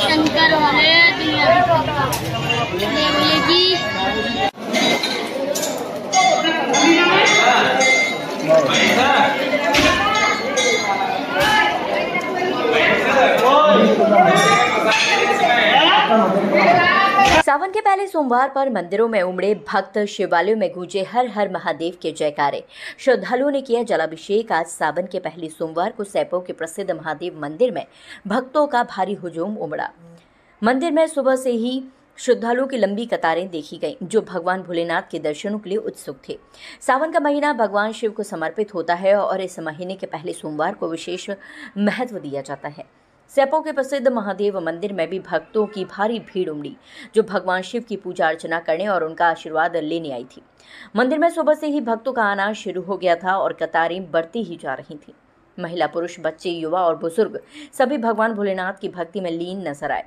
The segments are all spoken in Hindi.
शंकर वाले सावन के पहले सोमवार पर मंदिरों में उमड़े भक्त, शिवालयों में गूंजे हर हर महादेव के जयकारे। श्रद्धालुओं ने किया जलाभिषेक। आज सावन के पहले सोमवार को सैपो के प्रसिद्ध महादेव मंदिर में भक्तों का भारी हुजूम उमड़ा। मंदिर में सुबह से ही श्रद्धालुओं की लंबी कतारें देखी गईं, जो भगवान भोलेनाथ के दर्शनों के लिए उत्सुक थे। सावन का महीना भगवान शिव को समर्पित होता है और इस महीने के पहले सोमवार को विशेष महत्व दिया जाता है। सैपो के प्रसिद्ध महादेव मंदिर में भी भक्तों की भारी भीड़ उमड़ी, जो भगवान शिव की पूजा अर्चना करने और उनका आशीर्वाद लेने आई थी। मंदिर में सुबह से ही भक्तों का आना शुरू हो गया था और कतारें बढ़ती ही जा रही थीं। महिला, पुरुष, बच्चे, युवा और बुजुर्ग सभी भगवान भोलेनाथ की भक्ति में लीन नजर आए।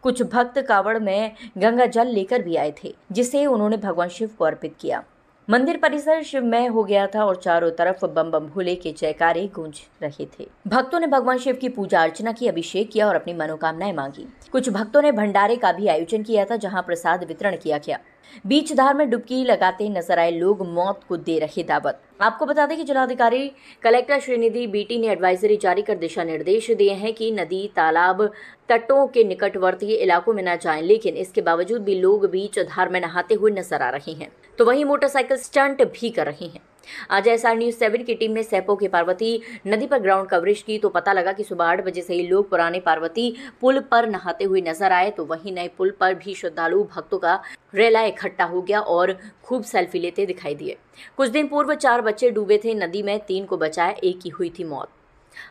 कुछ भक्त कावड़ में गंगा जल लेकर भी आए थे, जिसे उन्होंने भगवान शिव को अर्पित किया। मंदिर परिसर शिवमय हो गया था और चारों तरफ बम बम भोले के जयकारे गूंज रहे थे। भक्तों ने भगवान शिव की पूजा अर्चना की, अभिषेक किया और अपनी मनोकामनाएं मांगी। कुछ भक्तों ने भंडारे का भी आयोजन किया था, जहां प्रसाद वितरण किया गया। बीच धार में डुबकी लगाते नजर आए लोग मौत को दे रहे दावत। आपको बता दें कि जिलाधिकारी कलेक्टर श्रीनिधि बीटी ने एडवाइजरी जारी कर दिशा निर्देश दिए हैं कि नदी, तालाब, तटों के निकटवर्ती इलाकों में न जाएं, लेकिन इसके बावजूद भी लोग बीच धार में नहाते हुए नजर आ रहे हैं, तो वहीं मोटरसाइकिल स्टंट भी कर रहे हैं। आज SR News 7 की टीम ने सैपो के पार्वती नदी पर ग्राउंड कवरेज की, तो पता लगा कि सुबह 8 बजे से ही लोग पुराने पार्वती पुल पर नहाते हुए नजर आए, तो वहीं नए पुल पर भी श्रद्धालु भक्तों का रेला इकट्ठा हो गया और खूब सेल्फी लेते दिखाई दिए। कुछ दिन पूर्व 4 बच्चे डूबे थे नदी में, 3 को बचाया, 1 की हुई थी मौत।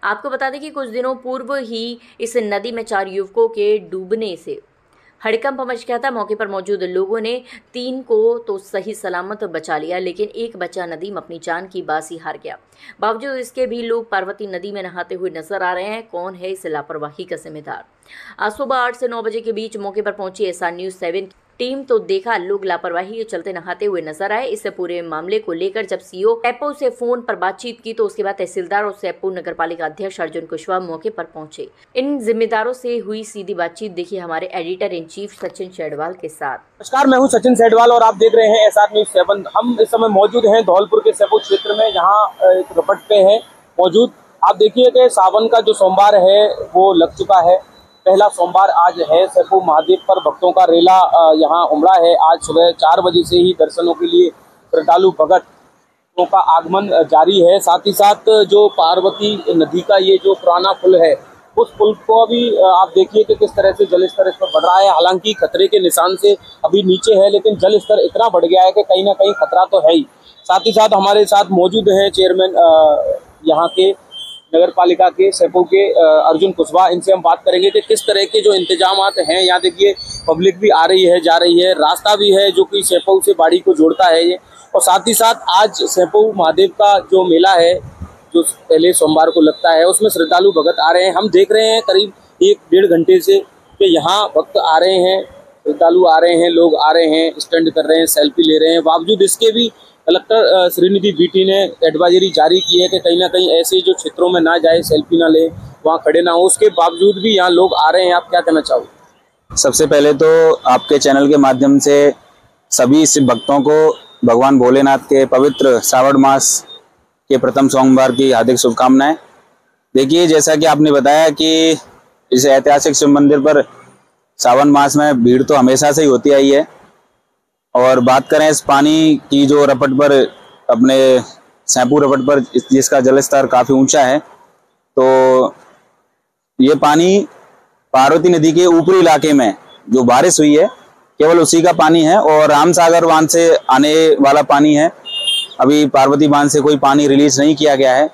आपको बता दें कि कुछ दिनों पूर्व ही इस नदी में 4 युवकों के डूबने से हड़कंप मच गया था। मौके पर मौजूद लोगों ने 3 को तो सही सलामत बचा लिया, लेकिन 1 बच्चा नदी में अपनी जान की बाजी हार गया। बावजूद इसके भी लोग पार्वती नदी में नहाते हुए नजर आ रहे हैं। कौन है इस लापरवाही का जिम्मेदार? आज सुबह 8 से 9 बजे के बीच मौके पर पहुंची SR News 7 टीम, तो देखा लोग लापरवाही के चलते नहाते हुए नजर आए। इस पूरे मामले को लेकर जब CO सैपो से फोन पर बातचीत की, तो उसके बाद तहसीलदार और सैपो नगर पालिका अध्यक्ष अर्जुन कुशवाहा मौके पर पहुंचे। इन जिम्मेदारों से हुई सीधी बातचीत देखिए हमारे एडिटर इन चीफ सचिन सेडवाल के साथ। नमस्कार, मैं हूं सचिन सेडवाल और आप देख रहे हैं SR News 7। हम इस समय मौजूद हैं धौलपुर के सैपो क्षेत्र में, जहां एक रपट पे हैं मौजूद। आप देखिए कि सावन का जो सोमवार है वो लग चुका है। पहला सोमवार आज है। सैपो महादेव पर भक्तों का रेला यहाँ उमड़ा है। आज सुबह 4 बजे से ही दर्शनों के लिए श्रद्धालु भक्तों का आगमन जारी है। साथ ही साथ जो पार्वती नदी का ये जो पुराना पुल है, उस पुल को अभी आप देखिए कि किस तरह से जल स्तर इस पर बढ़ रहा है। हालांकि खतरे के निशान से अभी नीचे है, लेकिन जल स्तर इतना बढ़ गया है कि कहीं ना कहीं खतरा तो है ही। साथ ही साथ हमारे साथ मौजूद है चेयरमैन यहाँ के नगर पालिका के सैपो के अर्जुन कुशवाहा। इनसे हम बात करेंगे कि किस तरह के जो इंतजामात हैं। यहाँ देखिए पब्लिक भी आ रही है, जा रही है, रास्ता भी है जो कि सैपो से बाड़ी को जोड़ता है ये। और साथ ही साथ आज सैपो महादेव का जो मेला है, जो पहले सोमवार को लगता है, उसमें श्रद्धालु भक्त आ रहे हैं। हम देख रहे हैं करीब 1-1.5 घंटे से कि यहाँ भक्त आ रहे हैं, श्रद्धालु आ रहे हैं, लोग आ रहे हैं, स्टैंड कर रहे हैं, सेल्फी ले रहे हैं। बावजूद इसके भी कलेक्टर श्रीनिधि बीटी ने एडवाइजरी जारी की है कि कहीं ना कहीं ऐसे जो क्षेत्रों में ना जाए, सेल्फी ना ले, वहाँ खड़े ना हो। उसके बावजूद भी यहाँ लोग आ रहे हैं। आप क्या कहना चाहोगे? सबसे पहले तो आपके चैनल के माध्यम से सभी शिव भक्तों को भगवान भोलेनाथ के पवित्र श्रावण मास के प्रथम सोमवार की हार्दिक शुभकामनाएं। देखिए, जैसा कि आपने बताया कि इस ऐतिहासिक शिव मंदिर पर सावन मास में भीड़ तो हमेशा से ही होती आई है। और बात करें इस पानी की, जो रपट पर अपने सैपो रपट पर जिसका जल स्तर काफ़ी ऊंचा है, तो ये पानी पार्वती नदी के ऊपरी इलाके में जो बारिश हुई है केवल उसी का पानी है और रामसागर बांध से आने वाला पानी है। अभी पार्वती बांध से कोई पानी रिलीज नहीं किया गया है।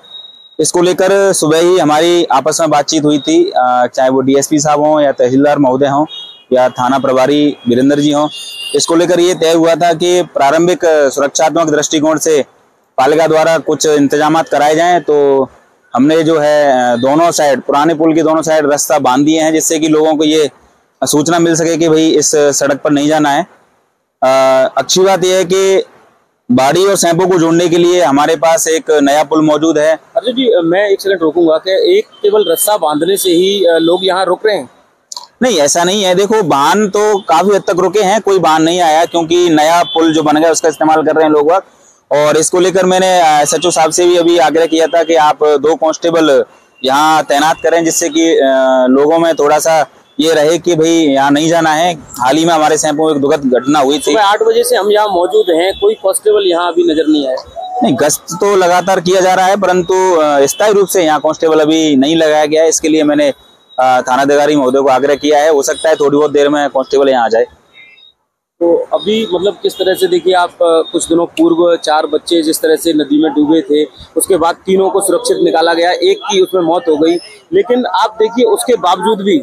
इसको लेकर सुबह ही हमारी आपस में बातचीत हुई थी, चाहे वो DSP साहब हों या तहसीलदार महोदय हों या थाना प्रभारी वीरेंद्र जी हों। इसको लेकर ये तय हुआ था कि प्रारंभिक सुरक्षात्मक दृष्टिकोण से पालिका द्वारा कुछ इंतजामात कराए जाएं। तो हमने जो है दोनों साइड, पुराने पुल के दोनों साइड रास्ता बांध दिए हैं, जिससे कि लोगों को ये सूचना मिल सके कि भाई इस सड़क पर नहीं जाना है। अच्छी बात यह है कि बाड़ी और सैंपो को जोड़ने के लिए हमारे पास एक नया पुल मौजूद है। अर्जुन जी, मैं एक सेकंड रोकूंगा कि एक केवल रस्सा बांधने से ही लोग यहाँ रुक रहे हैं? नहीं, ऐसा नहीं है। देखो, वाहन तो काफी हद तक रुके हैं, कोई वाहन नहीं आया क्योंकि नया पुल जो बन गया उसका इस्तेमाल कर रहे हैं लोग। और इसको लेकर मैंने SHO साहब से भी अभी आग्रह किया था कि आप 2 कांस्टेबल यहाँ तैनात करें, जिससे कि लोगों में थोड़ा सा ये रहे कि भाई यहाँ नहीं जाना है। हाल ही में हमारे सैंपो में एक दुखद घटना हुई थी। 8 बजे से हम यहाँ मौजूद हैं, कोई कांस्टेबल यहाँ अभी नजर नहीं आया? नहीं, गश्त तो लगातार किया जा रहा है, परंतु स्थायी रूप से यहाँ कांस्टेबल अभी नहीं लगाया गया है। इसके लिए मैंने थानाधिकारी महोदय को आग्रह किया है। हो सकता है थोड़ी बहुत देर में कांस्टेबल यहाँ आ जाए। तो अभी मतलब किस तरह से, देखिए आप कुछ दिनों पूर्व 4 बच्चे जिस तरह से नदी में डूबे थे, उसके बाद तीनों को सुरक्षित निकाला गया, एक की उसमें मौत हो गई, लेकिन आप देखिए उसके बावजूद भी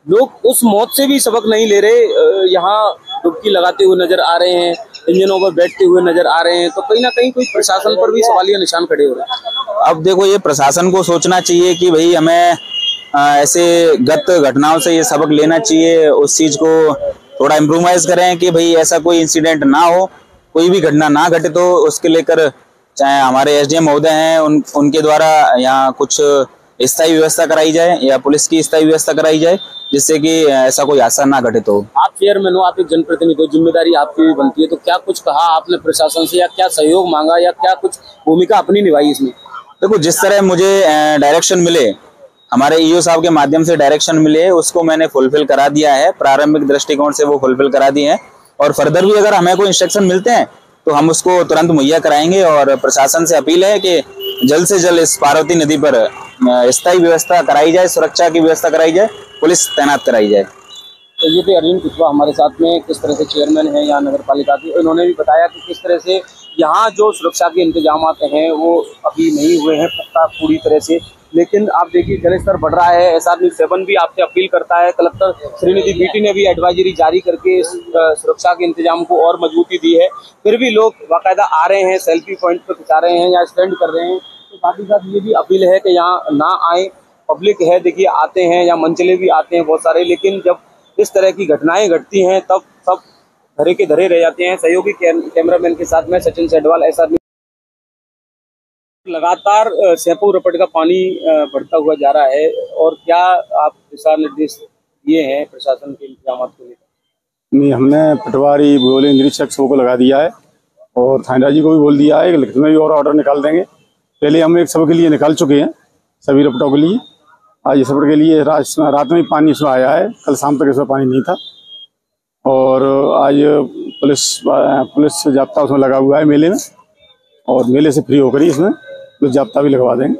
लोग उस मौत से भी सबक नहीं ले रहे, यहाँ डुबकी लगाते हुए नजर आ रहे हैं, इंजनों पर बैठते हुए नजर आ रहे हैं। तो कहीं ना कहीं कोई प्रशासन पर भी सवालिया निशान खड़े हो रहे हैं। अब देखो, ये प्रशासन को सोचना चाहिए कि भाई हमें ऐसे गत घटनाओं से ये सबक लेना चाहिए, उस चीज को थोड़ा इम्प्रूवाइज करें कि भाई ऐसा कोई इंसिडेंट ना हो, कोई भी घटना ना घटे। तो उसके लेकर चाहे हमारे SDM महोदय हैं उनके द्वारा यहाँ कुछ स्थायी व्यवस्था कराई जाए या पुलिस की स्थायी व्यवस्था कराई जाए, जिससे कि ऐसा कोई हादसा ना घटे। तो आप चेयरमैन हो, आप एक जनप्रतिनिधि हो, जिम्मेदारी आपकी भी बनती है, तो क्या कुछ कहा आपने प्रशासन से या क्या सहयोग मांगा या क्या कुछ भूमिका अपनी निभाई इसमें? देखो, जिस तरह मुझे डायरेक्शन मिले, हमारे EO साहब के माध्यम से डायरेक्शन मिले, उसको मैंने फुलफिल करा दिया है। प्रारंभिक दृष्टिकोण से वो फुलफिल करा दिए हैं और फर्दर भी अगर हमें कोई इंस्ट्रक्शन मिलते हैं तो हम उसको तुरंत मुहैया कराएंगे। और प्रशासन से अपील है कि जल्द से जल्द इस पार्वती नदी पर स्थायी व्यवस्था कराई जाए, सुरक्षा की व्यवस्था कराई जाए, पुलिस तैनात कराई जाए। तो ये थे अरविंद कुशवाहा हमारे साथ में, किस तरह से चेयरमैन है यहाँ नगर पालिका के। इन्होंने भी बताया कि किस तरह से यहाँ जो सुरक्षा के इंतजाम हैं वो अभी नहीं हुए हैं पक्का पूरी तरह से, लेकिन आप देखिए जलस्तर बढ़ रहा है। SR News 7 भी आपसे अपील करता है। कलेक्टर श्रीनिधि बीटी ने भी एडवाइजरी जारी करके इस सुरक्षा के इंतजाम को और मजबूती दी है, फिर भी लोग बाकायदा आ रहे हैं, सेल्फी पॉइंट पर खिंचा रहे हैं या स्टैंड कर रहे हैं। तो साथ ही साथ ये भी अपील है कि यहाँ ना आए, पब्लिक है देखिए आते हैं, या मंचले भी आते हैं बहुत सारे, लेकिन जब इस तरह की घटनाएं घटती हैं तब सब धरे के धरे रह जाते हैं। सहयोगी कैमरामैन के साथ में सचिन सेडवाल, SR News। लगातार सैंपो रपट का पानी बढ़ता हुआ जा रहा है, और क्या आप दिशा निर्देश दिए हैं प्रशासन के इंतजाम को लेकर? नहीं, हमने पटवारी बोले निरीक्षक सबको लगा दिया है और थानेदार जी को भी बोल दिया है कि लिखित में भी और ऑर्डर निकाल देंगे। पहले हम एक सब के लिए निकाल चुके हैं, सभी रपटों के लिए। आज इस रपट के लिए रात में पानी इसमें आया है, कल शाम तक इसमें पानी नहीं था। और आज पुलिस जाब्ता उसमें लगा हुआ है मेले में, और मेले से फ्री होकर ही इसमें पुलिस जाब्ता भी लगवा देंगे।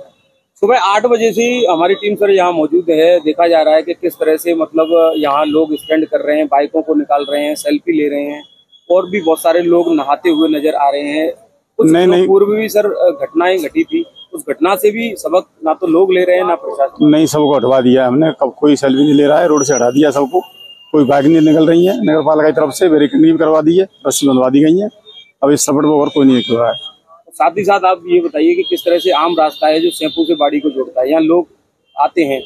सुबह 8 बजे से हमारी टीम सर यहाँ मौजूद है। देखा जा रहा है कि किस तरह से मतलब यहाँ लोग स्टैंड कर रहे हैं, बाइकों को निकाल रहे हैं, सेल्फी ले रहे हैं, और भी बहुत सारे लोग नहाते हुए नजर आ रहे हैं। कुछ नहीं, पूर्व भी सर घटनाएं घटी थी, उस घटना से भी सबक ना तो लोग ले रहे हैं ना प्रशासन। नहीं, सबको हटवा दिया हमने, कब कोई सेल्फी नहीं ले रहा है, रोड से हटा दिया सबको। कोई बाइक नहीं निकल रही है, नगर पालिका की तरफ से बैरिकेडिंग भी करवा दी है, रस्सी बंधवा दी गई है। अब इस सफर में और कोई नहीं निकल रहा है। साथ ही साथ आप ये बताइए कि किस तरह से आम रास्ता है जो सैंपो से बाड़ी को जोड़ता है, यहाँ लोग आते हैं।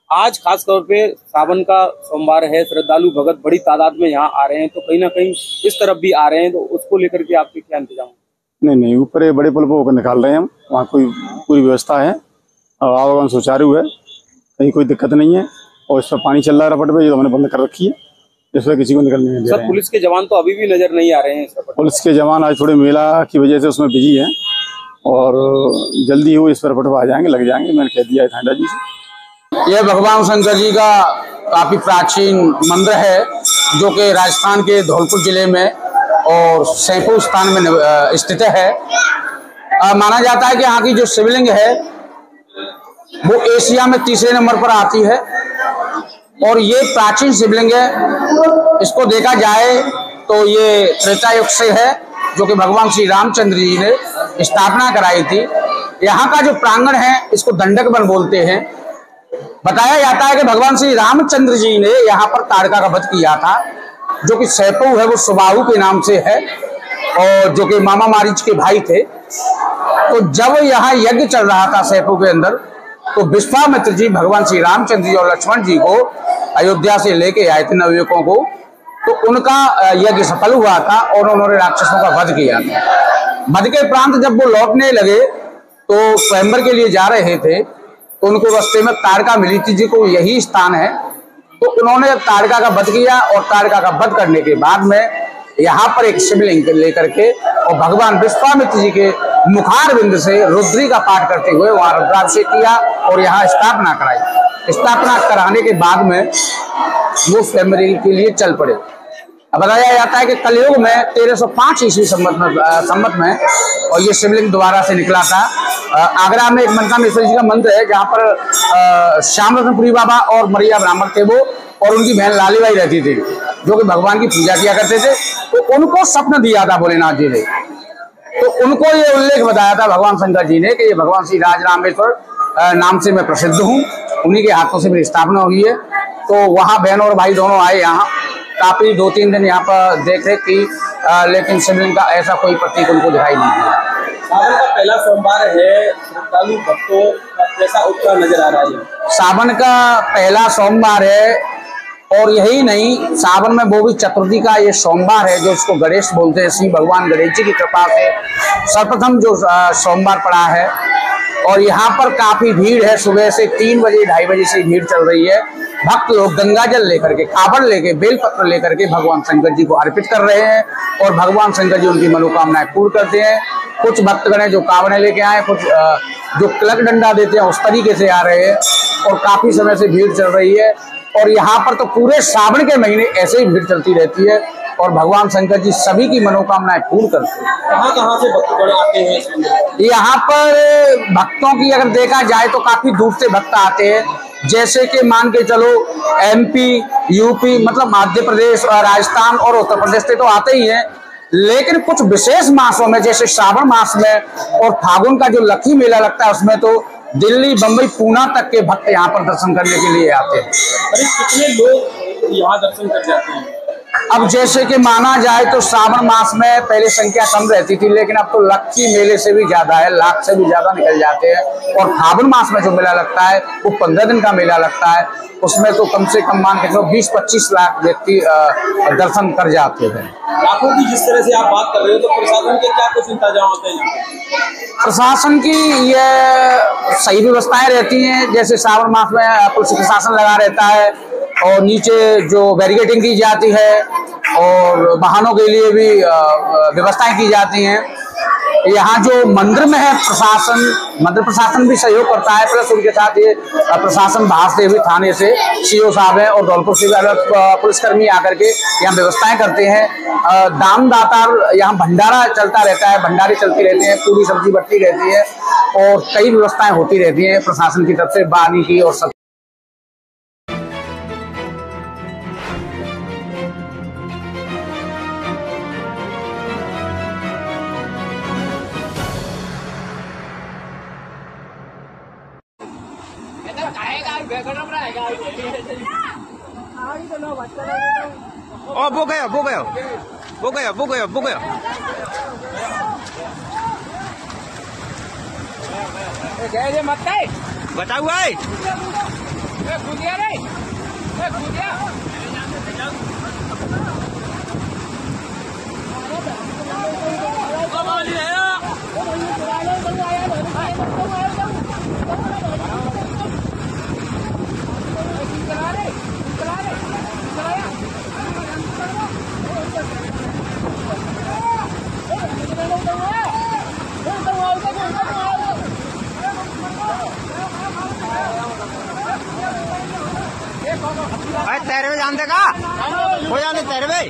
आज खास तौर पे सावन का सोमवार है, श्रद्धालु भगत बड़ी तादाद में यहाँ आ रहे हैं, तो कहीं ना कहीं इस तरफ भी आ रहे हैं, तो उसको लेकर के आपके क्या इंतजाम? नहीं, ऊपर बड़े पुल पर निकाल रहे हैं हम, वहाँ कोई पूरी व्यवस्था है और आवागमन सुचारू है, कहीं कोई दिक्कत नहीं है। और इस पर पानी चल रहा है रपट पे, जो हमने बंद कर रखी है, इसमें किसी को निकलने नहीं दे रहे हैं। पुलिस के जवान तो अभी भी नजर नहीं आ रहे हैं। पुलिस के जवान आज थोड़े मेला की वजह से उसमें बिजी हैं, और जल्दी वो इस पर रपट पर आ जाएंगे, लग जाएंगे। मैंने कह दिया है थानेदार जी से। यह भगवान शंकर जी का काफी प्राचीन मंदिर है, जो कि राजस्थान के धौलपुर जिले में और सैंपो स्थान में स्थित है। माना जाता है कि यहाँ की जो शिवलिंग है वो एशिया में 3रे नंबर पर आती है, और ये प्राचीन शिवलिंग है। इसको देखा जाए तो ये त्रेता युग से है, जो कि भगवान श्री रामचंद्र जी ने स्थापना कराई थी। यहाँ का जो प्रांगण है इसको दंडक वन बोलते हैं। बताया जाता है कि भगवान श्री रामचंद्र जी ने यहाँ पर ताड़का का वध किया था, जो कि सैंपो है वो सुबाहु के नाम से है, और जो कि मामा मारीच के भाई थे। तो जब यहाँ यज्ञ चल रहा था सैंपो के अंदर, तो विश्वामित्र जी भगवान श्री रामचंद्र जी और लक्ष्मण जी को अयोध्या से लेके आए थे नवयुवकों को, तो उनका यज्ञ सफल हुआ था और उन्होंने राक्षसों का वध किया था। बध के प्रांत जब वो लौटने लगे तो स्वयंवर के लिए जा रहे थे, तो उनको रास्ते में ताड़का मिली थी जी को यही स्थान है। तो उन्होंने ताड़का का वध किया और ताड़का का वध करने के बाद में यहाँ पर एक शिवलिंग लेकर के और भगवान विश्वामित्र जी के मुखार बिंद से रुद्री का पाठ करते हुए वहां रुद्राभिषेक किया और यहाँ स्थापना कराई। स्थापना कराने के बाद में वो स्वयंवर के लिए चल पड़े। अब बताया जाता है कि कलयुग में 1305 ईस्वी संवत में और ये शिवलिंग दोबारा से निकला था। आगरा में एक मनकामेश्वर जी का मंदिर है जहाँ पर श्याम रत्नपुरी बाबा और मरिया ब्राह्मण थे वो, और उनकी बहन लालीबाई रहती थी जो कि भगवान की पूजा किया करते थे। तो उनको स्वप्न दिया था भोलेनाथ जी ने, तो उनको ये उल्लेख बताया था भगवान शंकर जी ने कि ये भगवान श्री राजरामेश्वर नाम से मैं प्रसिद्ध हूँ, उन्हीं के हाथों से मेरी स्थापना हुई है। तो वहाँ बहन और भाई दोनों आए, यहाँ काफी 2-3 दिन यहाँ पर देख रेख की, लेकिन शिवलिंग का ऐसा कोई प्रतीक उनको दिखाई नहीं दिया। सावन का पहला सोमवार है, श्रद्धालु भक्तों का कैसा उत्साह नजर आ रहा है? सावन का पहला सोमवार है और यही नहीं, सावन में वो भी चतुर्थी का ये सोमवार है जो इसको गणेश बोलते हैं। श्री भगवान गणेश जी की कृपा से सर्वप्रथम जो सोमवार पड़ा है और यहाँ पर काफी भीड़ है। सुबह से 3 बजे 2:30 बजे से भीड़ चल रही है। भक्त लोग गंगा जल लेकर के, कावड़ लेके, बेलपत्र लेकर के भगवान शंकर जी को अर्पित कर रहे हैं और भगवान शंकर जी उनकी मनोकामनाएं पूर्ण करते हैं। कुछ भक्तगण है जो कावड़े लेके आए, कुछ जो तिलक डंडा देते हैं उस तरीके से आ रहे हैं और काफी समय से भीड़ चल रही है। और यहाँ पर तो पूरे सावन के महीने ऐसे ही भीड़ चलती रहती है और भगवान शंकर जी सभी की मनोकामनाएं पूर्ण करते हैं। कहाँ से भक्तगण आते हैं? यहाँ पर भक्तों की अगर देखा जाए तो काफी दूर से भक्त आते हैं, जैसे कि मान के चलो MP, UP मतलब मध्य प्रदेश, राजस्थान और उत्तर प्रदेश से तो आते ही हैं। लेकिन कुछ विशेष मासों में जैसे श्रावण मास में और फागुन का जो लक्की मेला लगता है उसमें तो दिल्ली, बम्बई, पूना तक के भक्त यहाँ पर दर्शन करने के लिए आते हैं। अरे कितने लोग यहाँ दर्शन कर जाते हैं? अब जैसे कि माना जाए तो श्रावण मास में पहले संख्या कम रहती थी, लेकिन अब तो लक्की मेले से भी ज्यादा है, लाख से भी ज्यादा निकल जाते हैं। और फागुन मास में जो मेला लगता है वो 15 दिन का मेला लगता है, उसमें तो कम से कम मान के चलो 20-25 लाख व्यक्ति दर्शन कर जाते हैं। लाखों की जिस तरह से आप बात कर रहे हो, तो प्रशासन के क्या कुछ इंतजाम होते हैं? प्रशासन की ये सही व्यवस्थाएं रहती हैं, जैसे श्रावण मास में पुलिस प्रशासन लगा रहता है और नीचे जो बैरिकेडिंग की जाती है और वाहनों के लिए भी व्यवस्थाएं की जाती हैं। यहाँ जो मंदिर में है प्रशासन, मंदिर प्रशासन भी सहयोग करता है, प्लस उनके साथ ये प्रशासन बाहर से भी थाने से CO साहब हैं और धौलपुर से भी अलग पुलिसकर्मी आकर के यहाँ व्यवस्थाएं करते हैं। दानदातार यहाँ भंडारा चलता रहता है, भंडारे चलती रहते हैं, पूरी सब्जी बटती रहती है और कई व्यवस्थाएं होती रहती हैं प्रशासन की तरफ से पानी की और सब। ओ वो गया बचा हुआ है। तैरवे जान देगा हो जाने तैरवे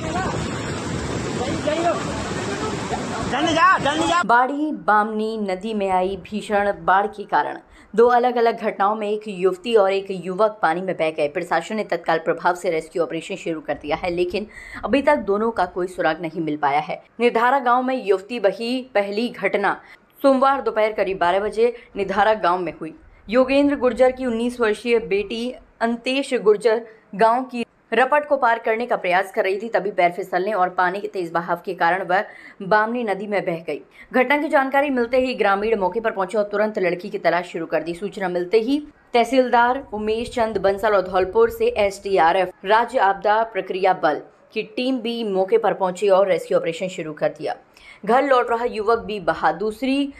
जा। बाड़ी बामनी नदी में आई भीषण बाढ़ के कारण 2 अलग-अलग घटनाओं में एक युवती और एक युवक पानी में बह गए। प्रशासन ने तत्काल प्रभाव से रेस्क्यू ऑपरेशन शुरू कर दिया है, लेकिन अभी तक दोनों का कोई सुराग नहीं मिल पाया है। निधारा गांव में युवती बही पहली घटना सोमवार दोपहर करीब 12 बजे निधारा गांव में हुई। योगेंद्र गुर्जर की 19 वर्षीय बेटी अंतेश गुर्जर गांव की रपट को पार करने का प्रयास कर रही थी, तभी पैर फिसलने और पानी के तेज बहाव के कारण वह बामनी नदी में बह गई। घटना की जानकारी मिलते ही ग्रामीण मौके पर पहुंचे और तुरंत लड़की की तलाश शुरू कर दी। सूचना मिलते ही तहसीलदार उमेश चंद बंसल और धौलपुर से SDRF, राज्य आपदा प्रक्रिया बल, की टीम भी मौके पर पहुंची और रेस्क्यू ऑपरेशन शुरू कर दिया। घर लौट रहा युवक भी बहा। दूसरी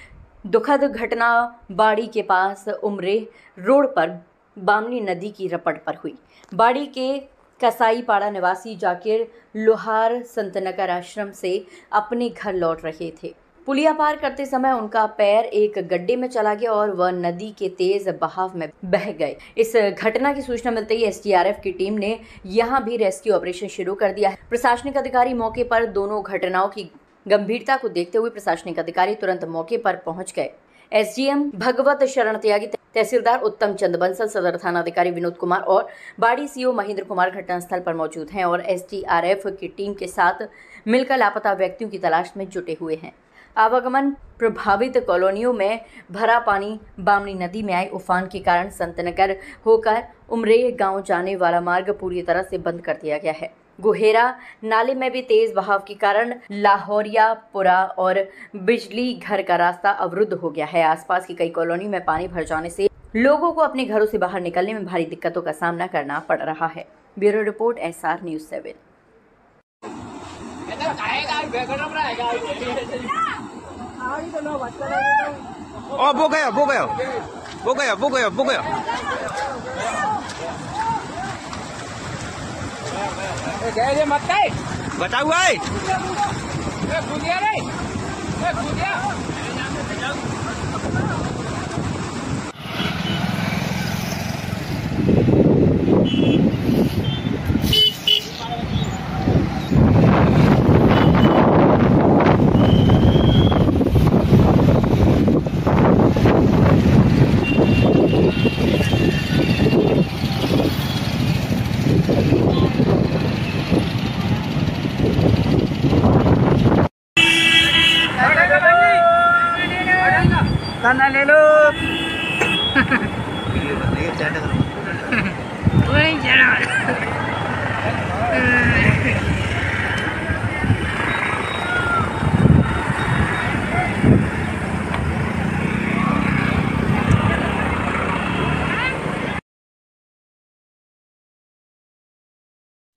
दुखद घटना बाड़ी के पास उमरे रोड पर बामनी नदी की रपट पर हुई। बाड़ी के कसाई पाड़ा निवासी जाकिर लोहार संतनगर आश्रम से अपने घर लौट रहे थे। पुलिया पार करते समय उनका पैर एक गड्ढे में चला गया और वह नदी के तेज बहाव में बह गए। इस घटना की सूचना मिलते ही एसडीआरएफ की टीम ने यहां भी रेस्क्यू ऑपरेशन शुरू कर दिया है। प्रशासनिक अधिकारी मौके पर दोनों घटनाओं की गंभीरता को देखते हुए प्रशासनिक अधिकारी तुरंत मौके पर पहुंच गए। एसडीएम भगवत शरण त्यागी, तहसीलदार उत्तम चंद बंसल, सदर थाना अधिकारी विनोद कुमार और बाड़ी सीओ महेंद्र कुमार घटनास्थल पर मौजूद हैं और एसडीआरएफ की टीम के साथ मिलकर लापता व्यक्तियों की तलाश में जुटे हुए हैं। आवागमन प्रभावित कॉलोनियों में भरा पानी बामनी नदी में आए उफान के कारण संतनगर होकर उमरे गांव जाने वाला मार्ग पूरी तरह से बंद कर दिया गया है। गुहेरा नाले में भी तेज बहाव के कारण लाहौरियापुरा और बिजली घर का रास्ता अवरुद्ध हो गया है। आसपास की कई कॉलोनी में पानी भर जाने से लोगों को अपने घरों से बाहर निकलने में भारी दिक्कतों का सामना करना पड़ रहा है। Bureau report SR News 7। वो गया बचा हुआ है। ले लो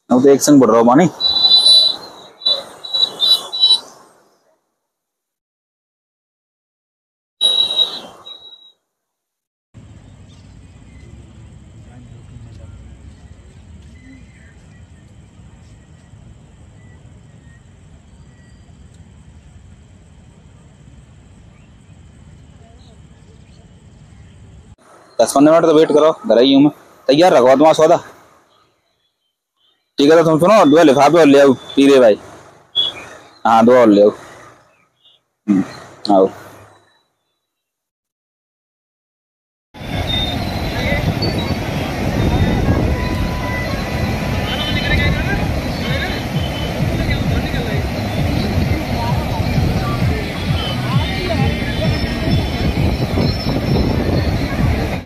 तो एक संग बढ़ रहा पानी। दस 15 मिनट तो वेट करो, घर ही हूँ मैं। तैयार रखो तुम्हारा सौदा। ठीक है तो तुम सुनो, 2 लिफाफे और ले आओ पीरे भाई। हाँ 2 और ले आओ। आओ।